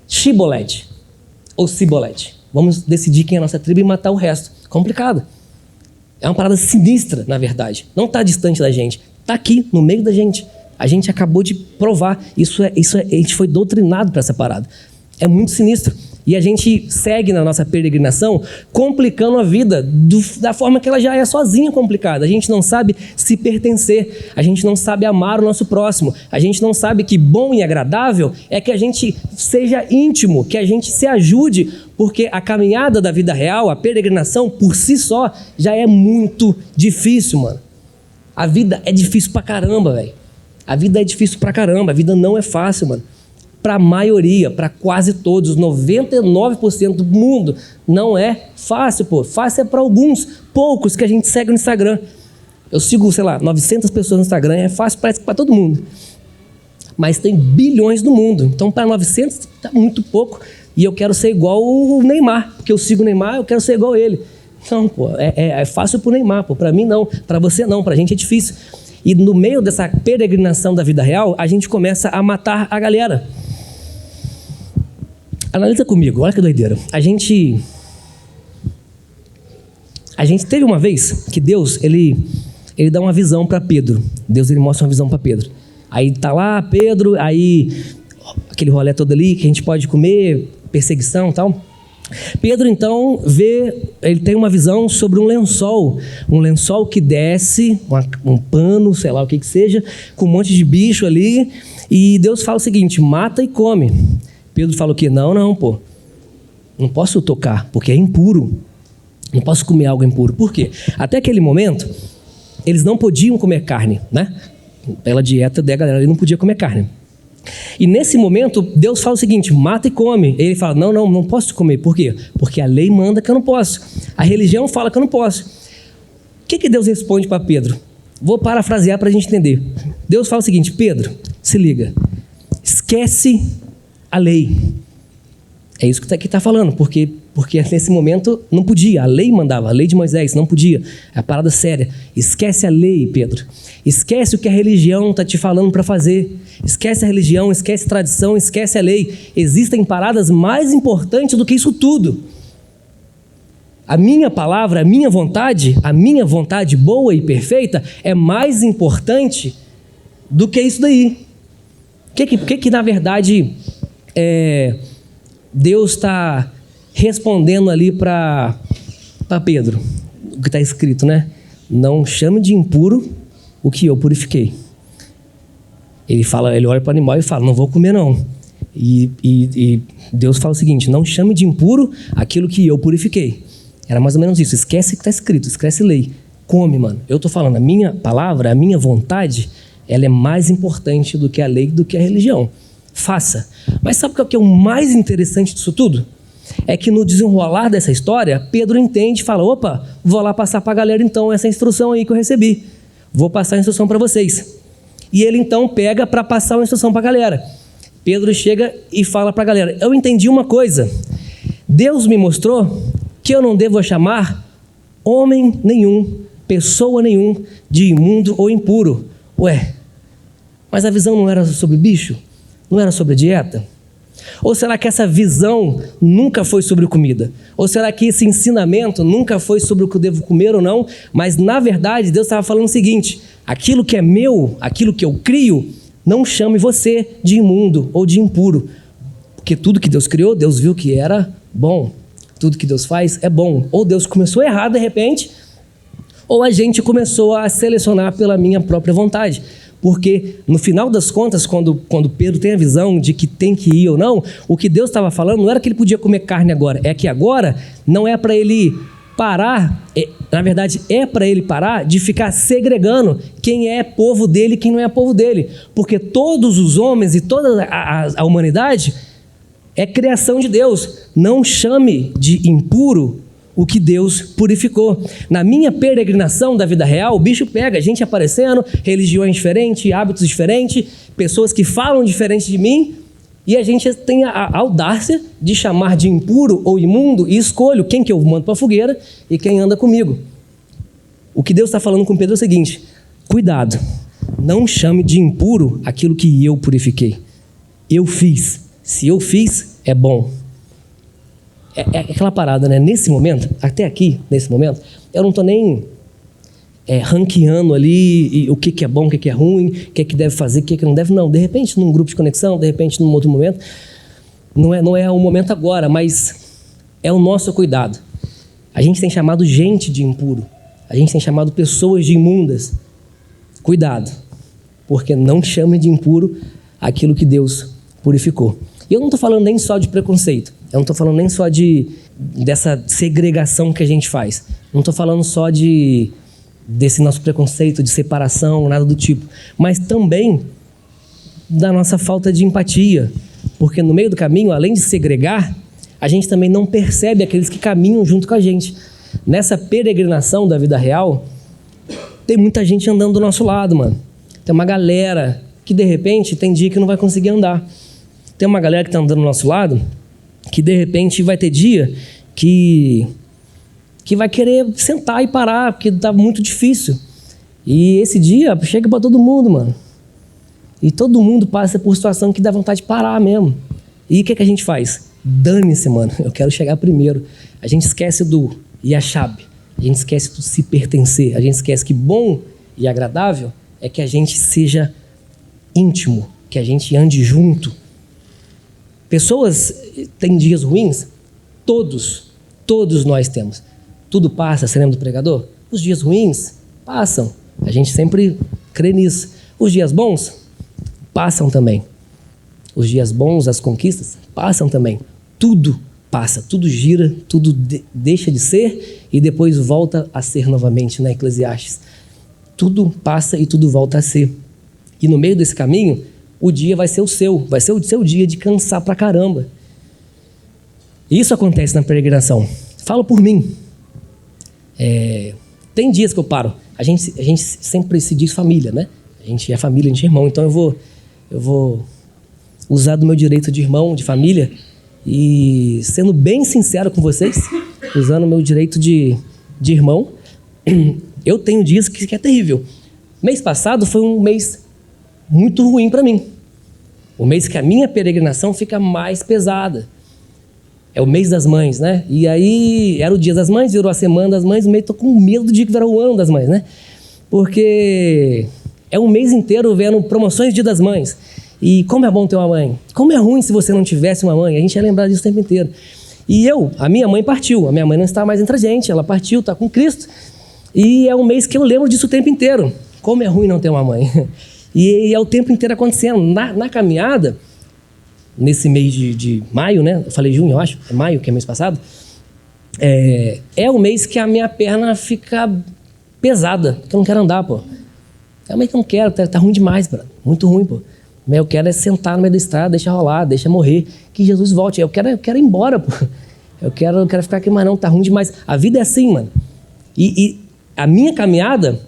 A: Shibolete ou Sibolete. Vamos decidir quem é a nossa tribo e matar o resto. Complicado. É uma parada sinistra, na verdade. Não está distante da gente. Está aqui, no meio da gente. A gente acabou de provar. A gente foi doutrinado para essa parada. É muito sinistro. E a gente segue na nossa peregrinação complicando a vida da forma que ela já é sozinha complicada. A gente não sabe se pertencer, a gente não sabe amar o nosso próximo, a gente não sabe que bom e agradável é que a gente seja íntimo, que a gente se ajude, porque a caminhada da vida real, a peregrinação por si só, já é muito difícil, mano. A vida é difícil pra caramba, velho. A vida é difícil pra caramba, a vida não é fácil, mano. Para a maioria, para quase todos, 99% do mundo, não é fácil, pô. Fácil é para alguns, poucos que a gente segue no Instagram. Eu sigo, 900 pessoas no Instagram, é fácil, parece que para todo mundo. Mas tem bilhões no mundo, então para 900 tá muito pouco. E eu quero ser igual o Neymar, porque eu sigo o Neymar, eu quero ser igual ele. Não, pô, é fácil pro Neymar, pô. Para mim não, para você não, pra gente é difícil. E no meio dessa peregrinação da vida real, a gente começa a matar a galera. Analisa comigo, olha que doideira. A gente teve uma vez que Deus, ele dá uma visão para Pedro. Deus, ele mostra uma visão para Pedro. Aí tá lá Pedro, aí aquele rolê todo ali que a gente pode comer, perseguição e tal. Pedro então ele tem uma visão sobre um lençol que desce, um pano, sei lá o que seja, com um monte de bicho ali. E Deus fala o seguinte: mata e come. Pedro fala o quê? Não, pô. Não posso tocar, porque é impuro. Não posso comer algo impuro. Por quê? Até aquele momento, eles não podiam comer carne, né? Pela dieta da galera, ele não podia comer carne. E nesse momento, Deus fala o seguinte: mata e come. Ele fala, não posso comer. Por quê? Porque a lei manda que eu não posso. A religião fala que eu não posso. O que Deus responde para Pedro? Vou parafrasear para a gente entender. Deus fala o seguinte: Pedro, se liga. Esquece a lei. É isso que está falando, porque nesse momento não podia, a lei mandava, a lei de Moisés não podia, é a parada séria. Esquece a lei, Pedro. Esquece o que a religião está te falando para fazer. Esquece a religião, esquece a tradição, esquece a lei. Existem paradas mais importantes do que isso tudo. A minha palavra, a minha vontade boa e perfeita é mais importante do que isso daí. O que na verdade Deus está respondendo ali para Pedro? O que está escrito, né? Não chame de impuro o que eu purifiquei. Ele olha para o animal e fala, não vou comer não. E Deus fala o seguinte: não chame de impuro aquilo que eu purifiquei. Era mais ou menos isso. Esquece o que está escrito, esquece lei. Come, mano. Eu estou falando, a minha palavra, a minha vontade, ela é mais importante do que a lei, do que a religião. Faça. Mas sabe o que é o mais interessante disso tudo? É que no desenrolar dessa história, Pedro entende e fala, opa, vou lá passar para a galera então essa instrução aí que eu recebi. Vou passar a instrução para vocês. E ele então pega para passar a instrução para a galera. Pedro chega e fala para a galera, eu entendi uma coisa. Deus me mostrou que eu não devo chamar homem nenhum, pessoa nenhum de imundo ou impuro. Ué, mas a visão não era sobre bicho? Não era sobre dieta? Ou será que essa visão nunca foi sobre comida? Ou será que esse ensinamento nunca foi sobre o que eu devo comer ou não? Mas na verdade Deus estava falando o seguinte: aquilo que é meu, aquilo que eu crio, não chame você de imundo ou de impuro. Porque tudo que Deus criou, Deus viu que era bom. Tudo que Deus faz é bom. Ou Deus começou errado de repente, ou a gente começou a selecionar pela minha própria vontade. Porque no final das contas, quando Pedro tem a visão de que tem que ir ou não, o que Deus estava falando não era que ele podia comer carne agora, é que agora não é para ele parar, na verdade é para ele parar de ficar segregando quem é povo dele e quem não é povo dele. Porque todos os homens e toda a humanidade é criação de Deus. Não chame de impuro o que Deus purificou. Na minha peregrinação da vida real, o bicho pega, gente aparecendo, religiões diferentes, hábitos diferentes, pessoas que falam diferente de mim, e a gente tem a audácia de chamar de impuro ou imundo, e escolho quem que eu mando para a fogueira e quem anda comigo. O que Deus está falando com Pedro é o seguinte: cuidado, não chame de impuro aquilo que eu purifiquei. Eu fiz. Se eu fiz, é bom. É aquela parada, né? Nesse momento, até aqui, nesse momento, eu não estou nem ranqueando ali o que é bom, o que é ruim, o que deve fazer, o que não deve. Não, de repente num grupo de conexão, de repente num outro momento. não é o momento agora, mas é o nosso cuidado. A gente tem chamado gente de impuro. A gente tem chamado pessoas de imundas. Cuidado, porque não chame de impuro aquilo que Deus purificou. E eu não estou falando nem só de preconceito. Eu não estou falando nem só dessa segregação que a gente faz. Não estou falando só desse nosso preconceito, de separação, nada do tipo. Mas também da nossa falta de empatia. Porque no meio do caminho, além de segregar, a gente também não percebe aqueles que caminham junto com a gente. Nessa peregrinação da vida real, tem muita gente andando do nosso lado, mano. Tem uma galera que, de repente, tem dia que não vai conseguir andar. Tem uma galera que está andando do nosso lado que, de repente, vai ter dia que vai querer sentar e parar, porque está muito difícil. E esse dia chega para todo mundo, mano. E todo mundo passa por situação que dá vontade de parar mesmo. E o que a gente faz? Dane-se, mano. Eu quero chegar primeiro. A gente esquece do Yashab. A gente esquece do se pertencer. A gente esquece que bom e agradável é que a gente seja íntimo, que a gente ande junto. Pessoas têm dias ruins? Todos nós temos. Tudo passa, você lembra do pregador? Os dias ruins passam. A gente sempre crê nisso. Os dias bons passam também. Os dias bons, as conquistas, passam também. Tudo passa, tudo gira, tudo deixa de ser e depois volta a ser novamente, na Eclesiastes. Tudo passa e tudo volta a ser. E no meio desse caminho, o dia vai ser o seu dia de cansar pra caramba. Isso acontece na peregrinação. Falo por mim. Tem dias que eu paro. A gente sempre se diz família, né? A gente é família, a gente é irmão. Então eu vou usar do meu direito de irmão, de família, e sendo bem sincero com vocês, usando o meu direito de irmão, eu tenho dias que é terrível. Mês passado foi um mês muito ruim para mim. O mês que a minha peregrinação fica mais pesada. É o mês das mães, né? E aí era o dia das mães, virou a semana das mães, o mês tô com medo do dia que virá o ano das mães, né? Porque é um mês inteiro vendo promoções de Dia das Mães. E como é bom ter uma mãe. Como é ruim se você não tivesse uma mãe. A gente ia lembrar disso o tempo inteiro. E a minha mãe partiu. A minha mãe não está mais entre a gente. Ela partiu, está com Cristo. E é um mês que eu lembro disso o tempo inteiro. Como é ruim não ter uma mãe. E é o tempo inteiro acontecendo. Na caminhada, nesse mês de maio, né? Eu falei junho, eu acho. É maio, que é mês passado. É o mês que a minha perna fica pesada. Que eu não quero andar, pô. É o mês que eu não quero. Tá ruim demais, pô. Muito ruim, pô. Eu quero sentar no meio da estrada, deixa rolar, deixa morrer, que Jesus volte. Eu quero ir embora, pô. Eu quero ficar aqui, mas não, tá ruim demais. A vida é assim, mano. E a minha caminhada,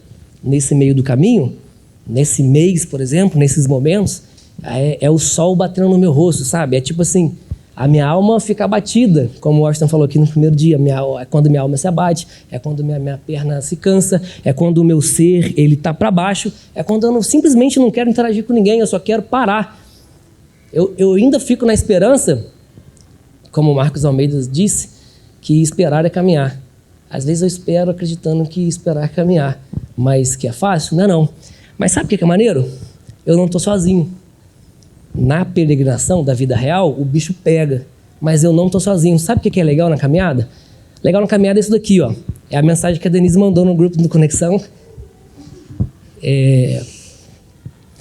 A: nesse meio do caminho, nesse mês, por exemplo, nesses momentos, é o sol batendo no meu rosto, sabe? É tipo assim, a minha alma fica abatida, como o Washington falou aqui no primeiro dia. É quando minha alma se abate, é quando minha perna se cansa, é quando o meu ser ele tá para baixo, é quando eu simplesmente não quero interagir com ninguém, eu só quero parar. Eu ainda fico na esperança, como o Marcos Almeida disse, que esperar é caminhar. Às vezes eu espero acreditando que esperar é caminhar, mas que é fácil? Não. Mas sabe o que é maneiro? Eu não estou sozinho. Na peregrinação da vida real, o bicho pega, mas eu não estou sozinho. Sabe o que é legal na caminhada? Legal na caminhada é isso daqui, ó. É a mensagem que a Denise mandou no grupo do Conexão.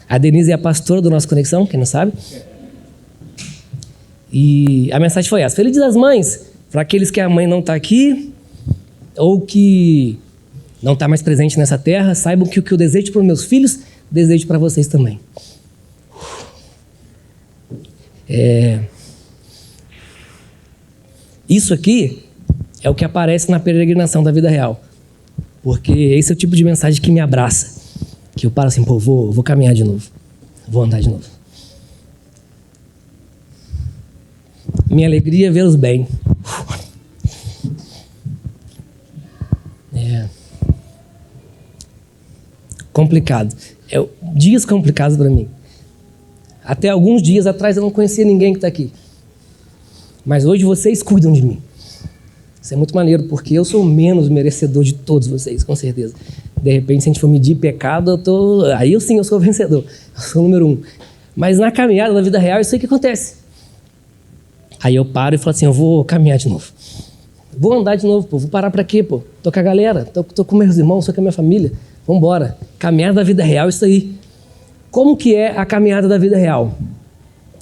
A: A Denise é a pastora do nosso Conexão, quem não sabe. E a mensagem foi essa: Feliz Dia das Mães, para aqueles que a mãe não está aqui ou que não está mais presente nessa terra, saibam que o que eu desejo para os meus filhos, desejo para vocês também. Isso aqui é o que aparece na peregrinação da vida real, porque esse é o tipo de mensagem que me abraça, que eu paro assim, pô, vou caminhar de novo, vou andar de novo. Minha alegria é vê-los bem. Complicado, dias complicados para mim. Até alguns dias atrás eu não conhecia ninguém que está aqui. Mas hoje vocês cuidam de mim. Isso é muito maneiro, porque eu sou menos merecedor de todos vocês, com certeza. De repente, se a gente for medir pecado, aí eu sim, eu sou o vencedor. Eu sou o número 1. Mas na caminhada, na vida real, isso aí que acontece. Aí eu paro e falo assim, eu vou caminhar de novo. Vou andar de novo, pô. Vou parar pra quê, pô? Tô com a galera, tô com meus irmãos, tô com a minha família. Vambora. Caminhada da vida real, isso aí. Como que é a caminhada da vida real?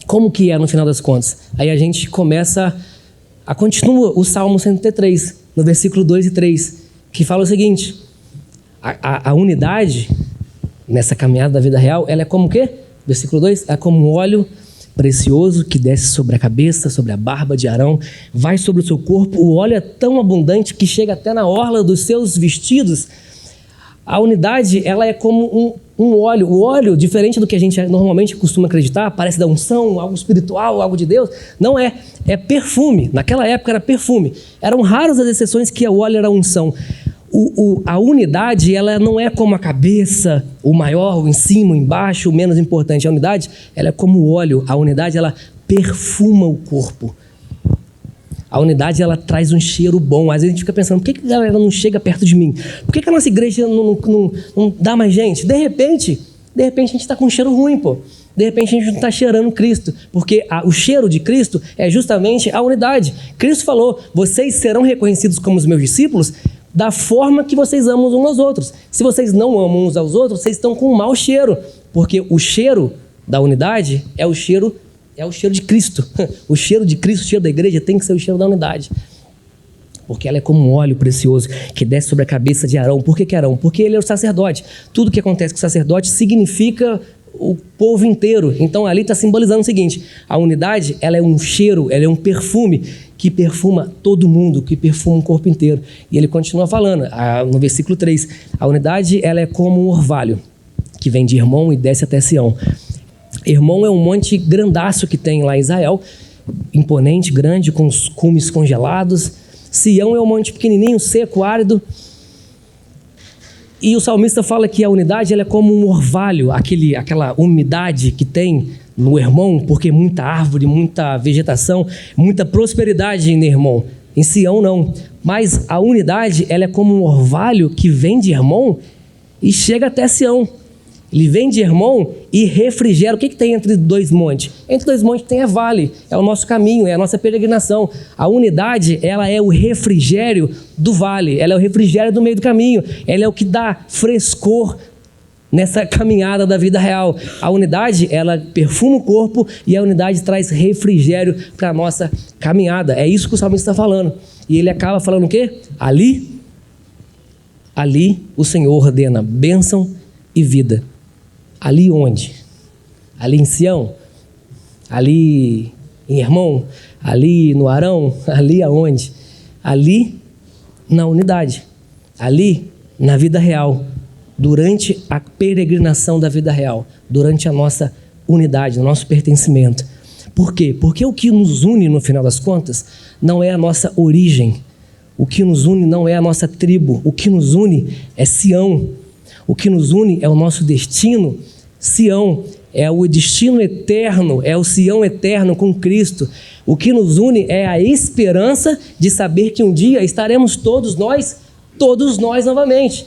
A: Como que é no final das contas? Aí a gente continua o Salmo 103, no versículo 2 e 3, que fala o seguinte, a unidade nessa caminhada da vida real, ela é como o quê? Versículo 2, é como um óleo precioso que desce sobre a cabeça, sobre a barba de Arão, vai sobre o seu corpo, o óleo é tão abundante que chega até na orla dos seus vestidos. A unidade, ela é como um óleo. O óleo, diferente do que a gente normalmente costuma acreditar, parece da unção, algo espiritual, algo de Deus. Não é. É perfume. Naquela época era perfume. Eram raras as exceções que o óleo era unção. A unidade, ela não é como a cabeça, o maior, o em cima, o embaixo, o menos importante. A unidade, ela é como o óleo. A unidade, ela perfuma o corpo. A unidade, ela traz um cheiro bom. Às vezes a gente fica pensando, por que a galera não chega perto de mim? Por que a nossa igreja não dá mais gente? De repente a gente está com um cheiro ruim, pô. De repente a gente não está cheirando Cristo. Porque o cheiro de Cristo é justamente a unidade. Cristo falou, vocês serão reconhecidos como os meus discípulos da forma que vocês amam uns aos outros. Se vocês não amam uns aos outros, vocês estão com um mau cheiro. Porque o cheiro da unidade é o cheiro de Cristo. O cheiro de Cristo, o cheiro da igreja tem que ser o cheiro da unidade. Porque ela é como um óleo precioso que desce sobre a cabeça de Arão. Por que Arão? Porque ele é o sacerdote. Tudo que acontece com o sacerdote significa o povo inteiro. Então ali está simbolizando o seguinte, a unidade, ela é um cheiro, ela é um perfume que perfuma todo mundo, que perfuma o corpo inteiro. E ele continua falando, no versículo 3, a unidade, ela é como um orvalho que vem de Hermon e desce até Sião. Hermon é um monte grandaço que tem lá em Israel, imponente, grande, com os cumes congelados. Sião é um monte pequenininho, seco, árido. E o salmista fala que a unidade ela é como um orvalho, aquela umidade que tem no Hermon, porque muita árvore, muita vegetação, muita prosperidade em Hermon. Em Sião não. Mas a unidade ela é como um orvalho que vem de Hermon e chega até Sião. Ele vem de Hermon e refrigera. O que tem entre dois montes? Entre dois montes tem a vale, é o nosso caminho, é a nossa peregrinação. A unidade, ela é o refrigério do vale, ela é o refrigério do meio do caminho, ela é o que dá frescor nessa caminhada da vida real. A unidade, ela perfuma o corpo e a unidade traz refrigério para a nossa caminhada. É isso que o salmista está falando. E ele acaba falando o quê? Ali o Senhor ordena bênção e vida. Ali onde? Ali em Sião? Ali em Hermon? Ali no Arão? Ali aonde? Ali na unidade. Ali na vida real. Durante a peregrinação da vida real. Durante a nossa unidade, o nosso pertencimento. Por quê? Porque o que nos une no final das contas não é a nossa origem. O que nos une não é a nossa tribo. O que nos une é Sião. O que nos une é o nosso destino. Sião é o destino eterno, é o Sião eterno com Cristo. O que nos une é a esperança de saber que um dia estaremos todos nós novamente.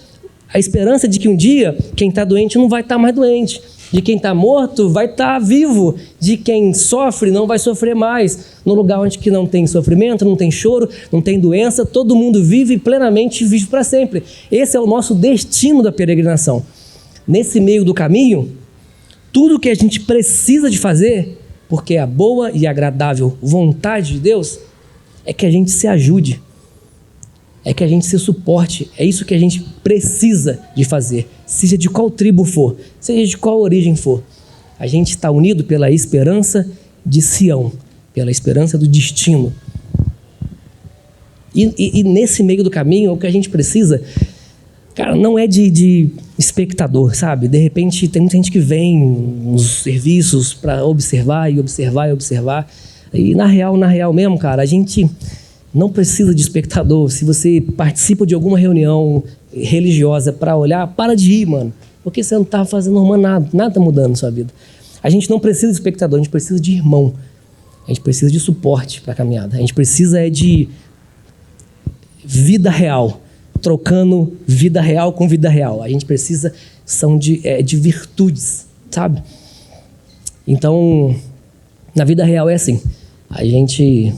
A: A esperança de que um dia quem está doente não vai estar mais doente. De quem está morto vai estar vivo. De quem sofre não vai sofrer mais. No lugar onde que não tem sofrimento, não tem choro, não tem doença, todo mundo vive plenamente e vive para sempre. Esse é o nosso destino da peregrinação. Nesse meio do caminho, tudo que a gente precisa de fazer, porque é a boa e agradável vontade de Deus, é que a gente se ajude, é que a gente se suporte, é isso que a gente precisa de fazer, seja de qual tribo for, seja de qual origem for. A gente está unido pela esperança de Sião, pela esperança do destino. E nesse meio do caminho, o que a gente precisa, cara, não é de espectador, sabe? De repente, tem muita gente que vem nos serviços para observar e observar e observar. E na real mesmo, cara, a gente não precisa de espectador. Se você participa de alguma reunião religiosa para olhar, para de ir, mano. Porque você não está fazendo nada está mudando na sua vida. A gente não precisa de espectador, a gente precisa de irmão. A gente precisa de suporte para a caminhada. A gente precisa de vida real. Trocando vida real com vida real. A gente precisa de virtudes, sabe? Então, na vida real é assim. a gente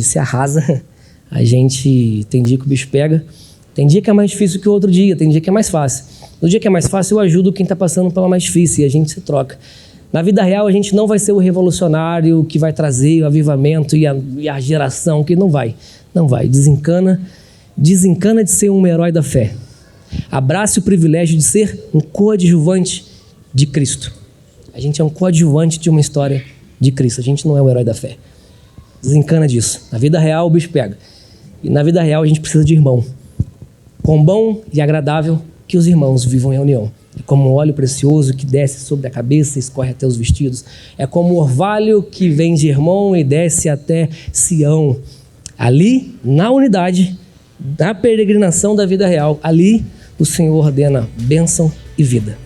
A: se arrasa, a gente tem dia que o bicho pega, tem dia que é mais difícil que o outro dia, tem dia que é mais fácil. No dia que é mais fácil, eu ajudo quem está passando pela mais difícil e a gente se troca. Na vida real, a gente não vai ser o revolucionário que vai trazer o avivamento e a geração que não vai. Não vai. Desencana de ser um herói da fé. Abrace o privilégio de ser um coadjuvante de Cristo. A gente é um coadjuvante de uma história de Cristo. A gente não é o herói da fé. Desencana disso. Na vida real, o bicho pega. E na vida real, a gente precisa de irmão. Quão bom e agradável que os irmãos vivam em união. É como um óleo precioso que desce sobre a cabeça e escorre até os vestidos. É como o orvalho que vem de Hermon e desce até Sião. Ali, na unidade, na peregrinação da vida real, ali o Senhor ordena bênção e vida.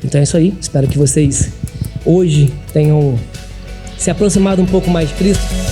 A: Então é isso aí. Espero que vocês hoje tenham se aproximado um pouco mais de Cristo.